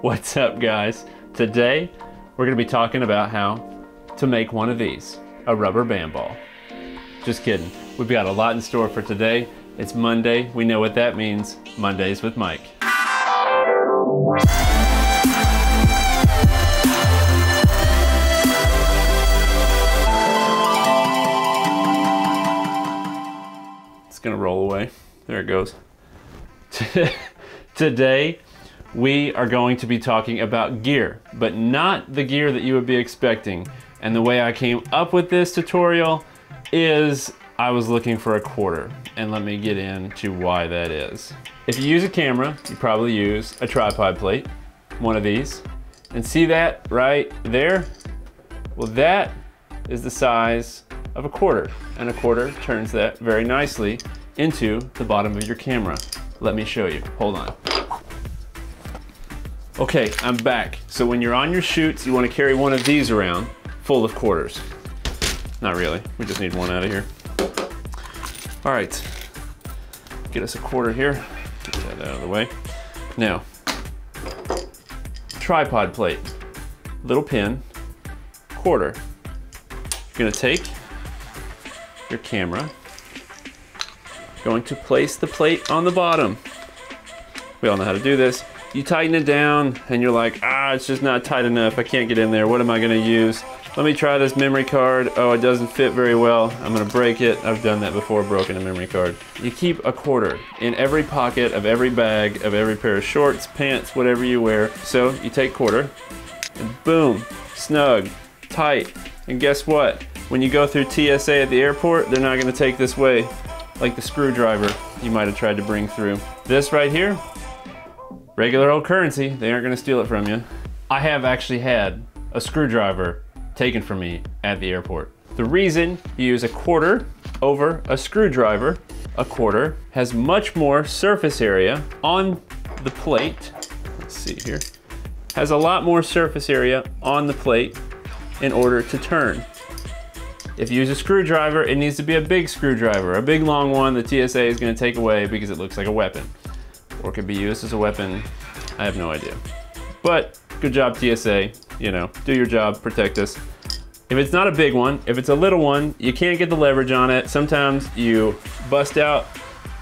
What's up, guys? Today we're going to be talking about how to make one of these, a rubber band ball. Just kidding. We've got a lot in store for today. It's Monday. We know what that means. Mondays with Mike. It's gonna roll away. There it goes. Today, we are going to be talking about gear, but not the gear that you would be expecting. And the way I came up with this tutorial is I was looking for a quarter. And let me get into why that is. If you use a camera, you probably use a tripod plate, one of these. And see that right there? Well, that is the size of a quarter, and a quarter turns that very nicely into the bottom of your camera. Let me show you, hold on. Okay, I'm back. So when you're on your shoots, you want to carry one of these around full of quarters. Not really, we just need one out of here. All right, get us a quarter here. Get that out of the way. Now, tripod plate, little pin, quarter. You're gonna take your camera, going to place the plate on the bottom. We all know how to do this. You tighten it down and you're like, it's just not tight enough. I can't get in there. What am I gonna use? Let me try this memory card. Oh, it doesn't fit very well. I'm gonna break it. I've done that before, broken a memory card. You keep a quarter in every pocket of every bag, of every pair of shorts, pants, whatever you wear. So you take quarter and boom, snug, tight. And guess what? When you go through TSA at the airport, they're not gonna take this way like the screwdriver you might have tried to bring through. This right here, regular old currency. They aren't gonna steal it from you. I have actually had a screwdriver taken from me at the airport. The reason you use a quarter over a screwdriver, a quarter has much more surface area on the plate. Let's see here. Has a lot more surface area on the plate in order to turn. If you use a screwdriver, it needs to be a big screwdriver, a big long one that TSA is gonna take away because it looks like a weapon. Or it could be used as a weapon, I have no idea. But good job TSA, you know, do your job, protect us. If it's not a big one, if it's a little one, you can't get the leverage on it. Sometimes you bust out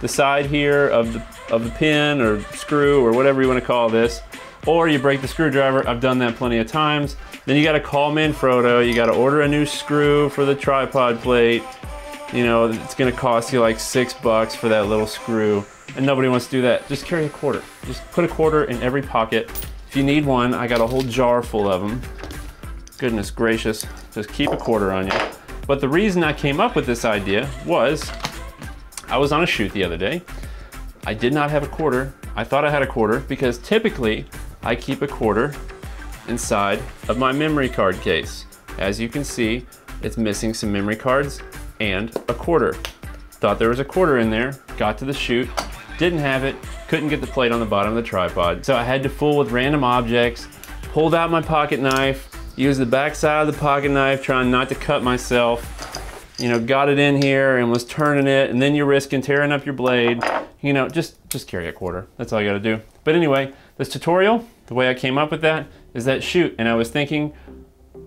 the side here of the pin or screw or whatever you wanna call this, or you break the screwdriver. I've done that plenty of times. Then you gotta call Manfrotto, you gotta order a new screw for the tripod plate. You know, it's gonna cost you like $6 for that little screw, and nobody wants to do that. Just carry a quarter. Just put a quarter in every pocket. If you need one, I got a whole jar full of them. Goodness gracious, just keep a quarter on you. But the reason I came up with this idea was, I was on a shoot the other day. I did not have a quarter. I thought I had a quarter because typically I keep a quarter inside of my memory card case. As you can see, it's missing some memory cards and a quarter. Thought there was a quarter in there, got to the shoot, didn't have it, couldn't get the plate on the bottom of the tripod. So I had to fool with random objects, pulled out my pocket knife, used the back side of the pocket knife, trying not to cut myself. You know, got it in here and was turning it, and then you're risking tearing up your blade. You know, just carry a quarter. That's all you gotta do. But anyway, this tutorial, the way I came up with that is that shoot, and I was thinking,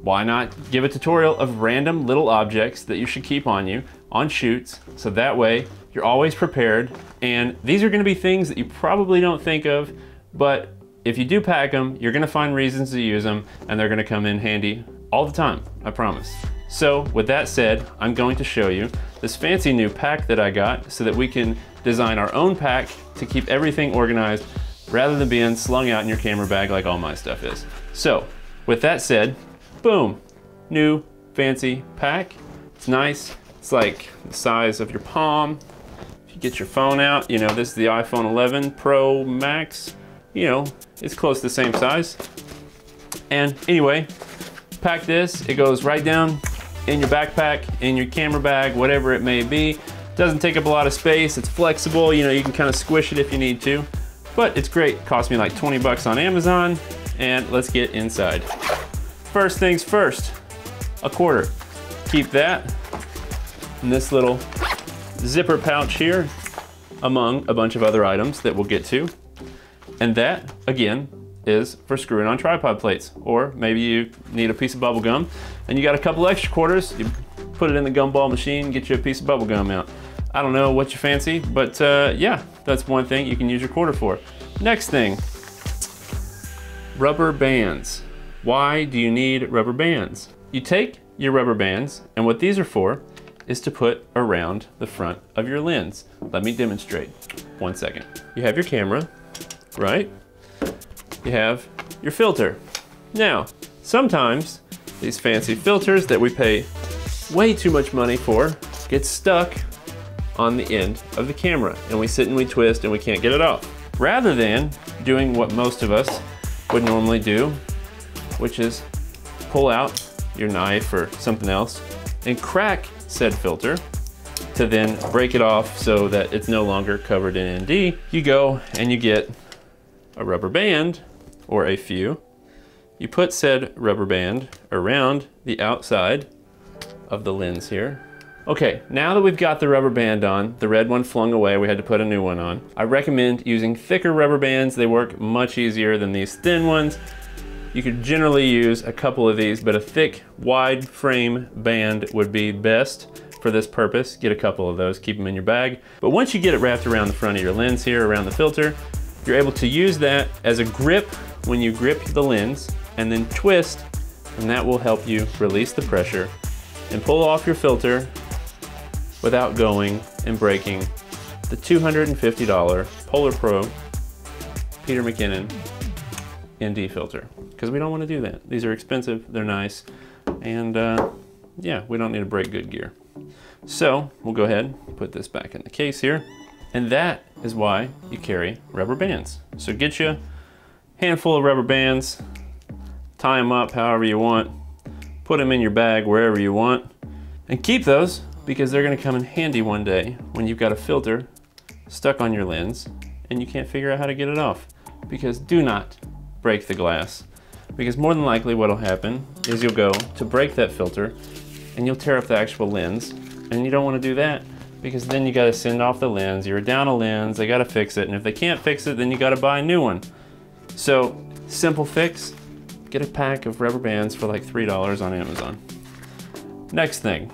why not give a tutorial of random little objects that you should keep on you on shoots, so that way you're always prepared. And these are gonna be things that you probably don't think of, but if you do pack them, you're gonna find reasons to use them, and they're gonna come in handy all the time, I promise. So with that said, I'm going to show you this fancy new pack that I got so that we can design our own pack to keep everything organized rather than being slung out in your camera bag like all my stuff is. So with that said, boom, new fancy pack. It's nice. It's like the size of your palm. If you get your phone out, you know, this is the iPhone 11 Pro Max. You know, it's close to the same size. And anyway, pack this. It goes right down in your backpack, in your camera bag, whatever it may be. Doesn't take up a lot of space. It's flexible. You know, you can kind of squish it if you need to. But it's great. Cost me like 20 bucks on Amazon. And let's get inside. First things first, a quarter. Keep that in this little zipper pouch here, among a bunch of other items that we'll get to. And that, again, is for screwing on tripod plates. Or maybe you need a piece of bubble gum and you got a couple extra quarters, you put it in the gumball machine, get you a piece of bubble gum out. I don't know what you fancy, but yeah, that's one thing you can use your quarter for. Next thing, rubber bands. Why do you need rubber bands? You take your rubber bands, and what these are for is to put around the front of your lens. Let me demonstrate. 1 second. You have your camera, right? You have your filter. Now, sometimes these fancy filters that we pay way too much money for get stuck on the end of the camera, and we sit and we twist and we can't get it off. Rather than doing what most of us would normally do, which is pull out your knife or something else and crack said filter to then break it off so that it's no longer covered in ND, you go and you get a rubber band or a few. You put said rubber band around the outside of the lens here. Okay, now that we've got the rubber band on, the red one flung away, we had to put a new one on. I recommend using thicker rubber bands. They work much easier than these thin ones. You could generally use a couple of these, but a thick, wide frame band would be best for this purpose. Get a couple of those, keep them in your bag. But once you get it wrapped around the front of your lens here, around the filter, you're able to use that as a grip when you grip the lens, and then twist, and that will help you release the pressure and pull off your filter without going and breaking the $250 Polar Pro Peter McKinnon ND filter, because we don't want to do that. These are expensive, they're nice, and yeah, we don't need to break good gear. So we'll go ahead and put this back in the case here, and that is why you carry rubber bands. So get you a handful of rubber bands, tie them up however you want, put them in your bag wherever you want, and keep those because they're going to come in handy one day when you've got a filter stuck on your lens and you can't figure out how to get it off. Because do not break the glass, because more than likely what'll happen is you'll go to break that filter and you'll tear up the actual lens, and you don't want to do that because then you got to send off the lens, you're down a lens, they got to fix it, and if they can't fix it, then you got to buy a new one. So simple fix, get a pack of rubber bands for like $3 on Amazon. Next thing,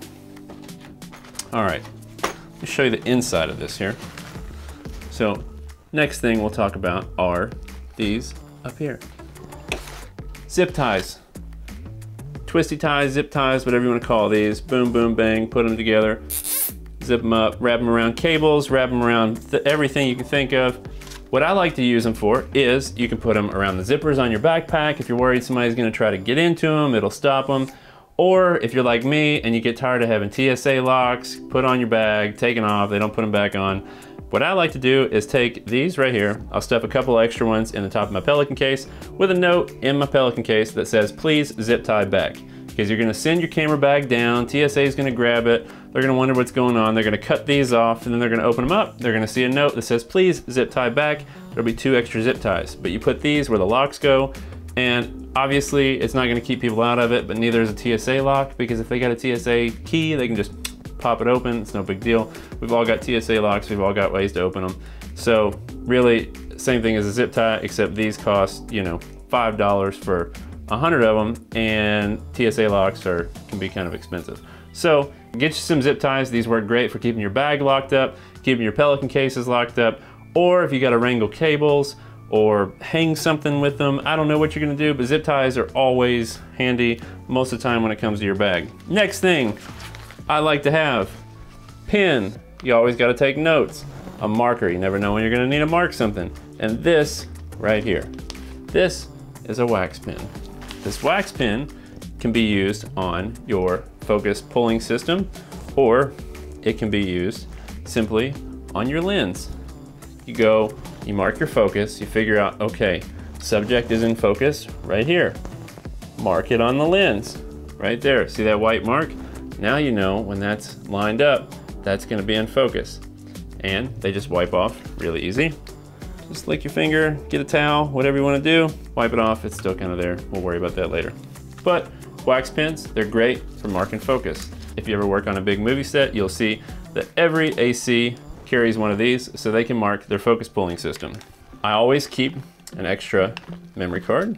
all right, let me show you the inside of this here. So next thing we'll talk about are these up here. Zip ties. Twisty ties, zip ties, whatever you want to call these. Boom, boom, bang, put them together, zip them up, wrap them around cables, wrap them around everything you can think of. What I like to use them for is you can put them around the zippers on your backpack. If you're worried somebody's going to try to get into them, it'll stop them. Or if you're like me and you get tired of having TSA locks, put on your bag, taken off, they don't put them back on. What I like to do is take these right here, I'll stuff a couple extra ones in the top of my Pelican case with a note in my Pelican case that says, please zip tie back. Because you're gonna send your camera bag down, TSA is gonna grab it, they're gonna wonder what's going on, they're gonna cut these off, and then they're gonna open them up, they're gonna see a note that says, please zip tie back. There'll be 2 extra zip ties, but you put these where the locks go, and obviously it's not gonna keep people out of it, but neither is a TSA lock, because if they got a TSA key, they can just pop it open, it's no big deal. We've all got TSA locks, we've all got ways to open them. So really, same thing as a zip tie, except these cost, you know, $5 for 100 of them, and TSA locks can be kind of expensive. So get you some zip ties. These work great for keeping your bag locked up, keeping your Pelican cases locked up, or if you got to wrangle cables or hang something with them. I don't know what you're gonna do, but zip ties are always handy most of the time when it comes to your bag. Next thing I like to have, pen. You always got to take notes. A marker, you never know when you're gonna need to mark something. And this right here, this is a wax pen. This wax pen can be used on your focus pulling system, or it can be used simply on your lens. You go, you mark your focus, you figure out, okay, subject is in focus right here. Mark it on the lens, right there. See that white mark? Now you know when that's lined up, that's gonna be in focus. And they just wipe off really easy. Just lick your finger, get a towel, whatever you wanna do, wipe it off, it's still kind of there. We'll worry about that later. But wax pens, they're great for marking focus. If you ever work on a big movie set, you'll see that every AC carries one of these so they can mark their focus pulling system. I always keep an extra memory card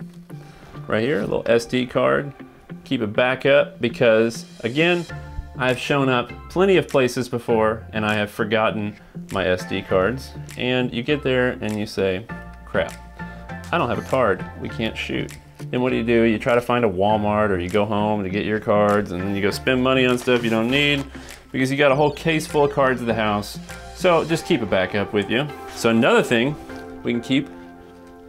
right here, a little SD card. Keep it back up because, again, I've shown up plenty of places before and I have forgotten my SD cards. And you get there and you say, crap, I don't have a card, we can't shoot. Then what do? You try to find a Walmart or you go home to get your cards and then you go spend money on stuff you don't need because you got a whole case full of cards at the house. So just keep it back up with you. So another thing, we can keep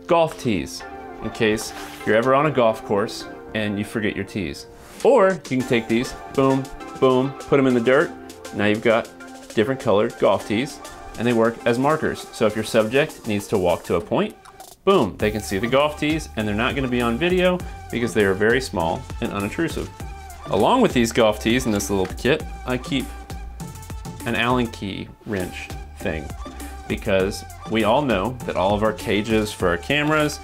golf tees in case you're ever on a golf course and you forget your tees. Or you can take these, boom, boom, put them in the dirt. Now you've got different colored golf tees and they work as markers. So if your subject needs to walk to a point, boom, they can see the golf tees and they're not gonna be on video because they are very small and unobtrusive. Along with these golf tees in this little kit, I keep an Allen key wrench thing because we all know that all of our cages for our cameras,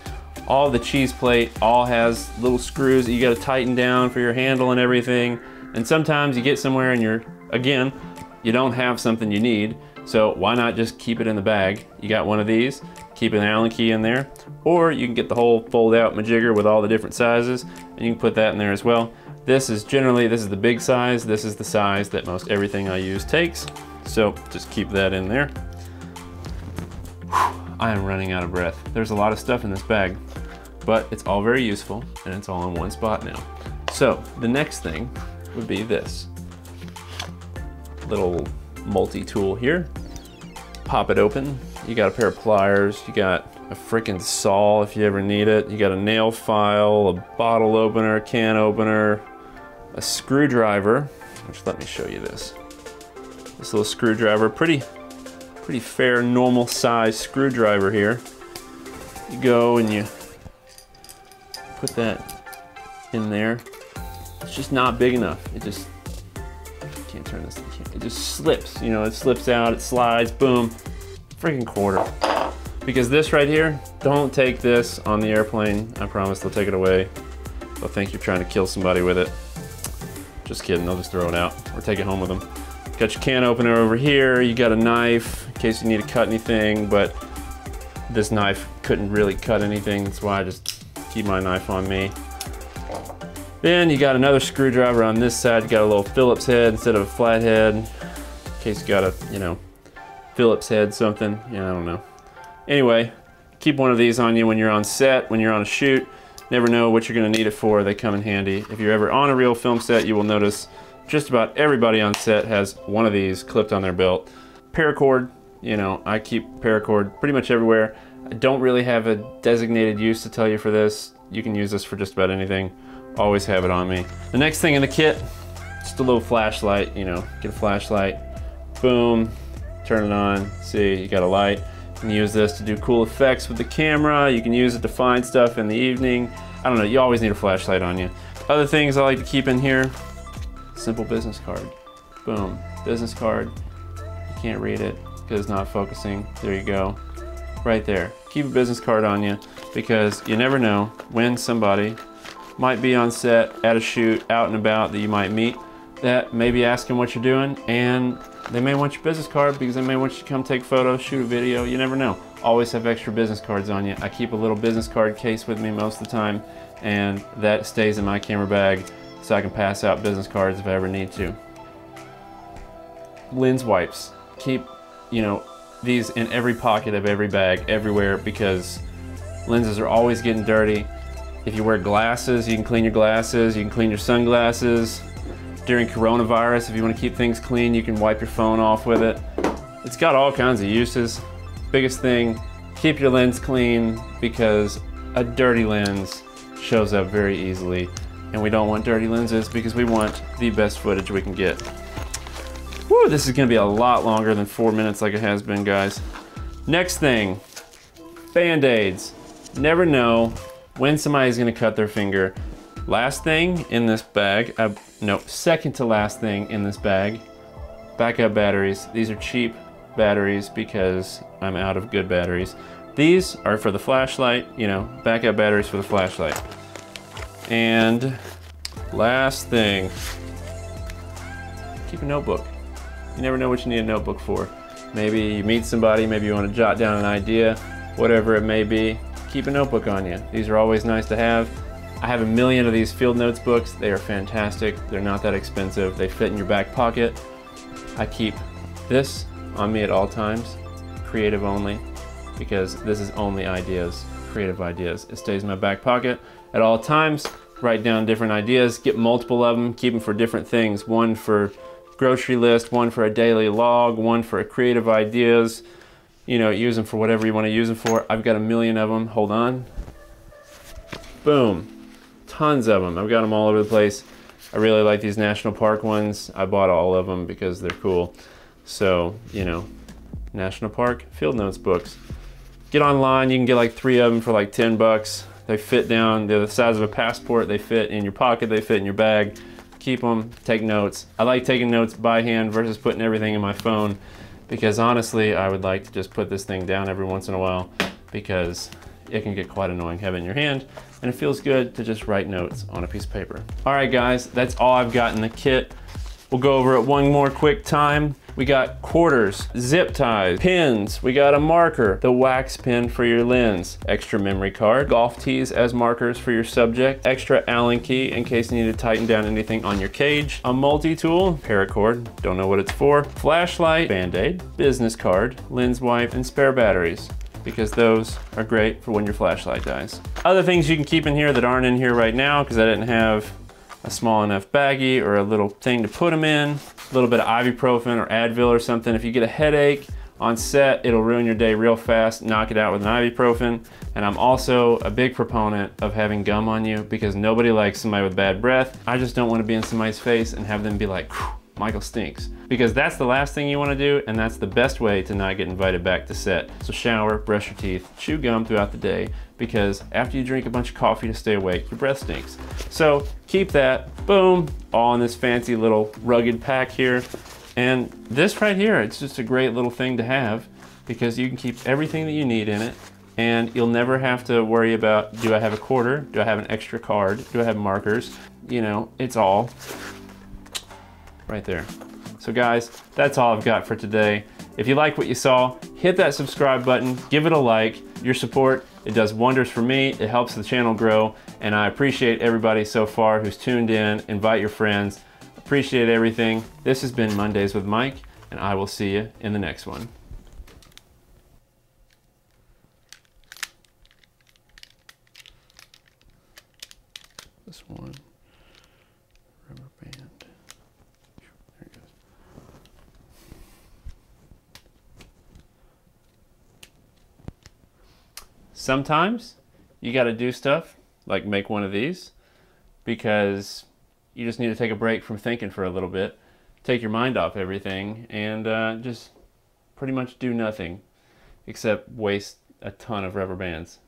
all the cheese plate all has little screws that you gotta tighten down for your handle and everything. And sometimes you get somewhere and you don't have something you need. So why not just keep it in the bag? You got one of these, keep an Allen key in there, or you can get the whole fold out majigger with all the different sizes and you can put that in there as well. This is the big size. This is the size that most everything I use takes. So just keep that in there. I am running out of breath. There's a lot of stuff in this bag, but it's all very useful and it's all in one spot now. So the next thing would be this little multi-tool here. Pop it open. You got a pair of pliers, you got a freaking saw if you ever need it, you got a nail file, a bottle opener, a can opener, a screwdriver, which let me show you this. This little screwdriver, pretty fair, normal size screwdriver here. You go and you put that in there. It's just not big enough. It just, can't turn this, it just slips, you know, it slips out, it slides, boom, freaking quarter. Because this right here, don't take this on the airplane. I promise they'll take it away. They'll think you're trying to kill somebody with it. Just kidding, they'll just throw it out or take it home with them. Got your can opener over here. You got a knife in case you need to cut anything, but this knife couldn't really cut anything. That's why I just keep my knife on me. Then you got another screwdriver on this side. You got a little Phillips head instead of a flat head. In case you got a, Phillips head something. Yeah, I don't know. Anyway, keep one of these on you when you're on set, when you're on a shoot. Never know what you're gonna need it for. They come in handy. If you're ever on a real film set, you will notice just about everybody on set has one of these clipped on their belt. Paracord, I keep paracord pretty much everywhere. I don't really have a designated use to tell you for this. You can use this for just about anything. Always have it on me. The next thing in the kit, just a little flashlight, get a flashlight, boom, turn it on, see, you got a light. You can use this to do cool effects with the camera. You can use it to find stuff in the evening. I don't know, you always need a flashlight on you. Other things I like to keep in here, simple business card. Boom, business card. You can't read it because it's not focusing. There you go, right there. Keep a business card on you because you never know when somebody might be on set, at a shoot, out and about that you might meet that may be asking what you're doing and they may want your business card because they may want you to come take photos, shoot a video, you never know. Always have extra business cards on you. I keep a little business card case with me most of the time and that stays in my camera bag so I can pass out business cards if I ever need to. Lens wipes. Keep, these in every pocket of every bag, everywhere, because lenses are always getting dirty. If you wear glasses, you can clean your glasses, you can clean your sunglasses. During coronavirus, if you want to keep things clean, you can wipe your phone off with it. It's got all kinds of uses. Biggest thing, keep your lens clean because a dirty lens shows up very easily. And we don't want dirty lenses because we want the best footage we can get. Woo, this is gonna be a lot longer than 4 minutes like it has been, guys. Next thing, Band-Aids. Never know when somebody's gonna cut their finger. Last thing in this bag, no, second to last thing in this bag, backup batteries. These are cheap batteries because I'm out of good batteries. These are for the flashlight, backup batteries for the flashlight. And last thing, keep a notebook. You never know what you need a notebook for. Maybe you meet somebody, maybe you want to jot down an idea, whatever it may be. keep a notebook on you. These are always nice to have. I have a million of these field notes books. They are fantastic. They're not that expensive. They fit in your back pocket. I keep this on me at all times, creative only, because this is only ideas, creative ideas. It stays in my back pocket at all times. Write down different ideas, get multiple of them, keep them for different things. One for grocery list, one for a daily log, one for creative ideas. You know, use them for whatever you want to use them for. I've got a million of them. Hold on. Boom. Tons of them. I've got them all over the place. I really like these national park ones. I bought all of them because they're cool. So, you know, national park field notes books. Get online, you can get like 3 of them for like 10 bucks. They fit down, they're the size of a passport. They fit in your pocket, they fit in your bag. Keep them, take notes. I like taking notes by hand versus putting everything in my phone, because honestly, I would like to just put this thing down every once in a while, because it can get quite annoying having it in your hand, and it feels good to just write notes on a piece of paper. All right guys, that's all I've got in the kit. We'll go over it one more quick time. We got quarters, zip ties, pins, we got a marker, the wax pen for your lens, extra memory card, golf tees as markers for your subject, extra Allen key in case you need to tighten down anything on your cage, a multi-tool, paracord, don't know what it's for, flashlight, band-aid, business card, lens wipe, and spare batteries, because those are great for when your flashlight dies. Other things you can keep in here that aren't in here right now because I didn't have a small enough baggie or a little thing to put them in. A little bit of ibuprofen or Advil or something. If you get a headache on set, it'll ruin your day real fast. Knock it out with an ibuprofen. And I'm also a big proponent of having gum on you, because nobody likes somebody with bad breath. I just don't want to be in somebody's face and have them be like, Michael stinks. Because that's the last thing you want to do, and that's the best way to not get invited back to set. So shower, brush your teeth, chew gum throughout the day, because after you drink a bunch of coffee to stay awake, your breath stinks. So keep that, boom, all in this fancy little rugged pack here. And this right here, it's just a great little thing to have, because you can keep everything that you need in it, and you'll never have to worry about, do I have a quarter? Do I have an extra card? Do I have markers? You know, it's all right there. So guys, that's all I've got for today. If you like what you saw, hit that subscribe button, give it a like. Your support, it does wonders for me. It helps the channel grow, and I appreciate everybody so far who's tuned in. Invite your friends. Appreciate everything. This has been Mondays with Mike, and I will see you in the next one. This one, rubber band. There it goes. Sometimes you got to do stuff like make one of these, because you just need to take a break from thinking for a little bit, take your mind off everything, and just pretty much do nothing except waste a ton of rubber bands.